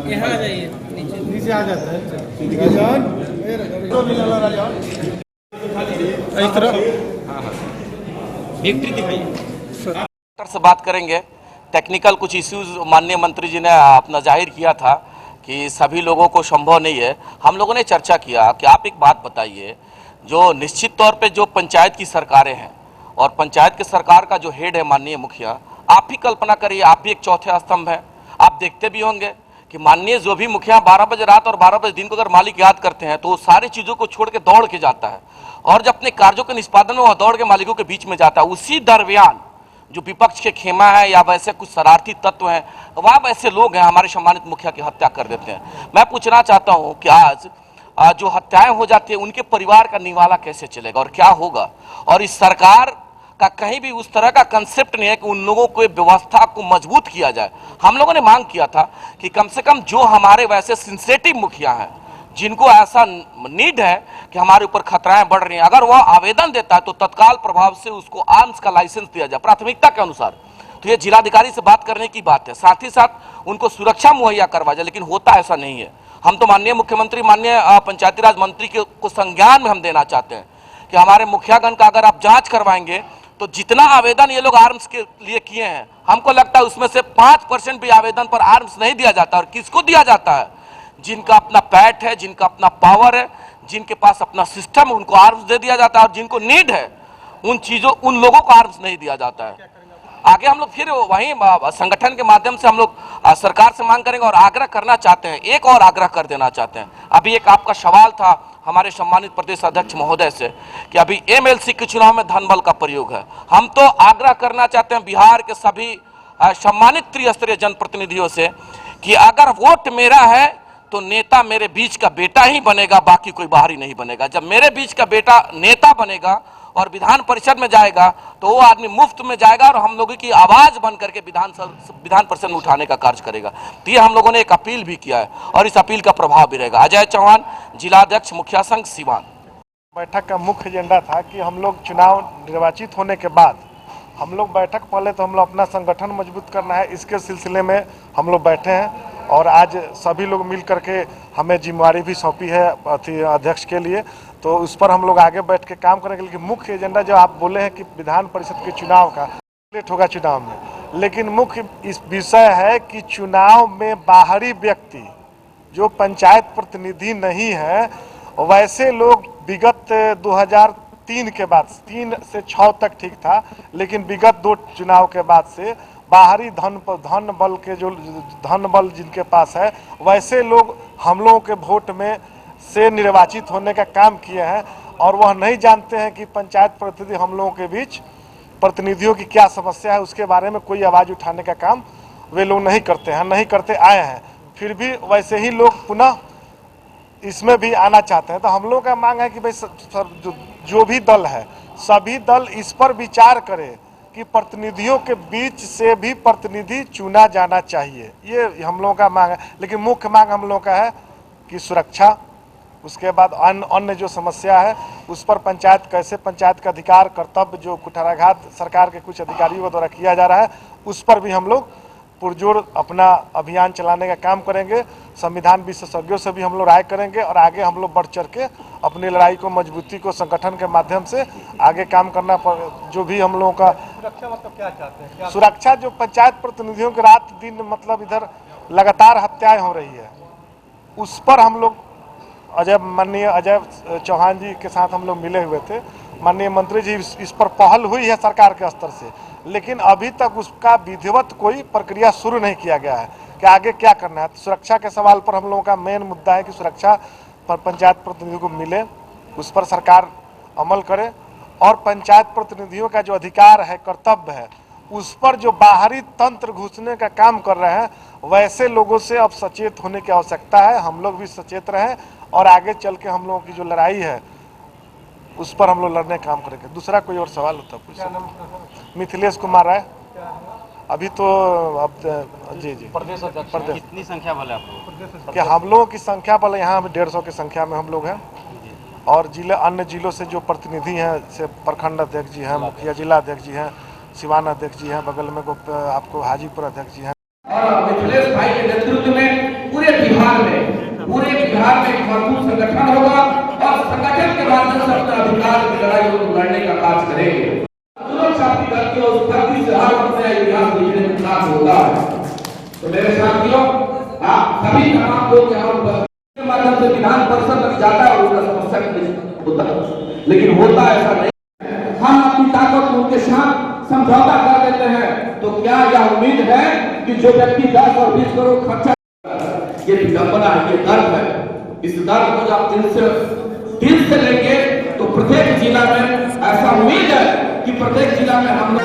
यहाँ आ जाइए, नीचे आ जाता है। इस तरह विक्ट्री दिखाइए। से बात करेंगे। टेक्निकल कुछ इश्यूज माननीय मंत्री जी ने अपना जाहिर किया था कि सभी लोगों को संभव नहीं है। हम लोगों ने चर्चा किया कि आप एक बात बताइए, जो निश्चित तौर पे जो पंचायत की सरकारें हैं और पंचायत की सरकार का जो हेड है माननीय मुखिया, आप ही कल्पना करिए, आप भी एक चौथे स्तंभ है। आप देखते भी होंगे कि माननीय जो भी मुखिया 12 बजे रात और 12 बजे दिन को अगर मालिक याद करते हैं तो वो सारी चीज़ों को छोड़ के दौड़ के जाता है और जब अपने कार्यों के निष्पादन में वह दौड़ के मालिकों के बीच में जाता है। उसी दरमियान जो विपक्ष के खेमा है या वैसे कुछ शरारती तत्व हैं, वह वैसे लोग हैं हमारे सम्मानित मुखिया की हत्या कर देते हैं। मैं पूछना चाहता हूं कि आज जो हत्याएं हो जाती है उनके परिवार का निवाला कैसे चलेगा और क्या होगा। और इस सरकार का कहीं भी उस तरह का कंसेप्ट नहीं है कि उन लोगों को व्यवस्था को मजबूत किया जाए। हम लोगों ने मांग किया था कि कम से कम जो हमारे वैसे सिंसेटिव मुखिया हैं, जिनको ऐसा नीड है कि हमारे ऊपर खतराएं बढ़ रही हैं, अगर वह आवेदन देता है तो तत्काल प्रभाव से उसको आर्म्स का लाइसेंस दिया जाए प्राथमिकता के अनुसार। तो ये जिलाधिकारी से बात करने की बात है, साथ ही साथ उनको सुरक्षा मुहैया करवा जाए, लेकिन होता ऐसा नहीं है। हम तो माननीय मुख्यमंत्री, माननीय पंचायती राज मंत्री को संज्ञान में हम देना चाहते हैं कि हमारे मुखियागण का अगर आप जांच करवाएंगे तो जितना आवेदन ये लोग आर्म्स के लिए किए हैं, हमको लगता है उसमें से 5% भी आवेदन पर आर्म्स नहीं दिया जाता। और किसको दिया जाता है? जिनका अपना पैट है, जिनका अपना पावर है, जिनके पास अपना सिस्टम है, उनको आर्म्स दे दिया जाता है। और जिनको नीड है उन लोगों को आर्म्स नहीं दिया जाता है। आगे हम लोग फिर वहीं संगठन के माध्यम से हम लोग सरकार से मांग करेंगे और आग्रह करना चाहते हैं, एक और आग्रह कर देना चाहते हैं। अभी एक आपका सवाल था हमारे सम्मानित प्रदेश अध्यक्ष महोदय से कि अभी एमएलसी के चुनाव में धन बल का प्रयोग है। हम तो आग्रह करना चाहते हैं बिहार के सभी सम्मानित त्रिस्तरीय जनप्रतिनिधियों से कि अगर वोट मेरा है तो नेता मेरे बीच का बेटा ही बनेगा, बाकी कोई बाहरी नहीं बनेगा। जब मेरे बीच का बेटा नेता बनेगा और विधान परिषद में जाएगा तो वो आदमी मुफ्त में जाएगा और हम लोगों की आवाज बन करके विधान परिषद में उठाने का कार्य करेगा। तो ये हम लोगों ने एक अपील भी किया है और इस अपील का प्रभाव भी रहेगा। अजय चौहान, जिलाध्यक्ष मुखिया संघ सीवान। बैठक का मुख्य एजेंडा था कि हम लोग चुनाव निर्वाचित होने के बाद हम लोग बैठक, पहले तो हम लोग अपना संगठन मजबूत करना है, इसके सिलसिले में हम लोग बैठे हैं और आज सभी लोग मिल करके हमें जिम्मेवारी भी सौंपी है अध्यक्ष के लिए, तो उस पर हम लोग आगे बैठ के काम करेंगे। लेकिन मुख्य एजेंडा जो आप बोले हैं कि विधान परिषद के चुनाव का लेट होगा चुनाव में, लेकिन मुख्य इस विषय है कि चुनाव में बाहरी व्यक्ति जो पंचायत प्रतिनिधि नहीं है, वैसे लोग विगत 2003 के बाद 3 से 6 तक ठीक था, लेकिन विगत 2 चुनाव के बाद से बाहरी धन बल के जो धन बल जिनके पास है, वैसे लोग हम लोगों के वोट में से निर्वाचित होने का काम किए हैं और वह नहीं जानते हैं कि पंचायत प्रतिनिधि हम लोगों के बीच प्रतिनिधियों की क्या समस्या है, उसके बारे में कोई आवाज़ उठाने का काम वे लोग नहीं करते हैं, नहीं करते आए हैं। फिर भी वैसे ही लोग पुनः इसमें भी आना चाहते हैं। तो हम लोगों का मांग है कि भाई जो भी दल है, सभी दल इस पर विचार करें कि प्रतिनिधियों के बीच से भी प्रतिनिधि चुना जाना चाहिए। ये हम लोगों का मांग है। लेकिन मुख्य मांग हम लोगों का है कि सुरक्षा, उसके बाद अन्य जो समस्या है उस पर पंचायत कैसे, पंचायत का अधिकार कर्तव्य जो कुठाराघात सरकार के कुछ अधिकारियों द्वारा किया जा रहा है, उस पर भी हम लोग पुरजोर अपना अभियान चलाने का काम करेंगे। संविधान विशेषज्ञों से भी हम लोग राय करेंगे और आगे हम लोग बढ़ चढ़ के अपनी लड़ाई को, मजबूती को संगठन के माध्यम से आगे काम करना पर जो भी हम लोगों का सुरक्षा मतलब क्या चाहते हैं? सुरक्षा जो पंचायत प्रतिनिधियों के रात दिन मतलब इधर लगातार हत्याएं हो रही है, उस पर हम लोग माननीय अजय चौहान जी के साथ हम लोग मिले हुए थे। माननीय मंत्री जी इस पर पहल हुई है सरकार के स्तर से, लेकिन अभी तक उसका विधिवत कोई प्रक्रिया शुरू नहीं किया गया है कि आगे क्या करना है। सुरक्षा के सवाल पर हम लोगों का मेन मुद्दा है कि सुरक्षा पर पंचायत प्रतिनिधियों को मिले, उस पर सरकार अमल करे और पंचायत प्रतिनिधियों का जो अधिकार है, कर्तव्य है, उस पर जो बाहरी तंत्र घुसने का काम कर रहे हैं, वैसे लोगों से अब सचेत होने की आवश्यकता है। हम लोग भी सचेत रहें और आगे चल के हम लोगों की जो लड़ाई है उस पर हम लोग लड़ने का काम करेंगे। दूसरा कोई और सवाल होता पूछ। मिथिलेश कुमार राय। अभी तो अब जी प्रदेश अध्यक्ष कितनी संख्या वाले आप लोग? क्या हम लोगों की संख्या बल यहाँ 150 की संख्या में हम लोग हैं और अन्य जिलों से जो प्रतिनिधि हैं, से प्रखंड अध्यक्ष जी हैं, मुखिया जिला अध्यक्ष जी हैं, सिवान अध्यक्ष जी हैं, बगल में आपको हाजीपुर अध्यक्ष जी हैं। और मिथिलेश भाई के नेतृत्व में पूरे बिहार में एक मजबूत संगठन होगा और संगठन के माध्यम से अपने अधिकार की लड़ाई को लड़ने का कार्य करेंगे। सुरक्षा की धरती और उस धरती से हर अपने इतिहास लिखने में कार्य होता है। तो मेरे साथियों, आप सभी तमाम लोग यहाँ के माध्यम से विधान परिषद तक जाता है और उसका समस्या होता है, लेकिन होता ऐसा नहीं। हम अपनी ताकत उनके साथ समझौता कर देते हैं, तो क्या यह उम्मीद है कि जो व्यक्ति 10 और 20 करोड़ खर्चा, ये विडंबना है, ये दर्द है। इस दर्द को आप दिल से लेंगे तो प्रत्येक जिला में ऐसा उम्मीद है कि प्रत्येक जिला में हम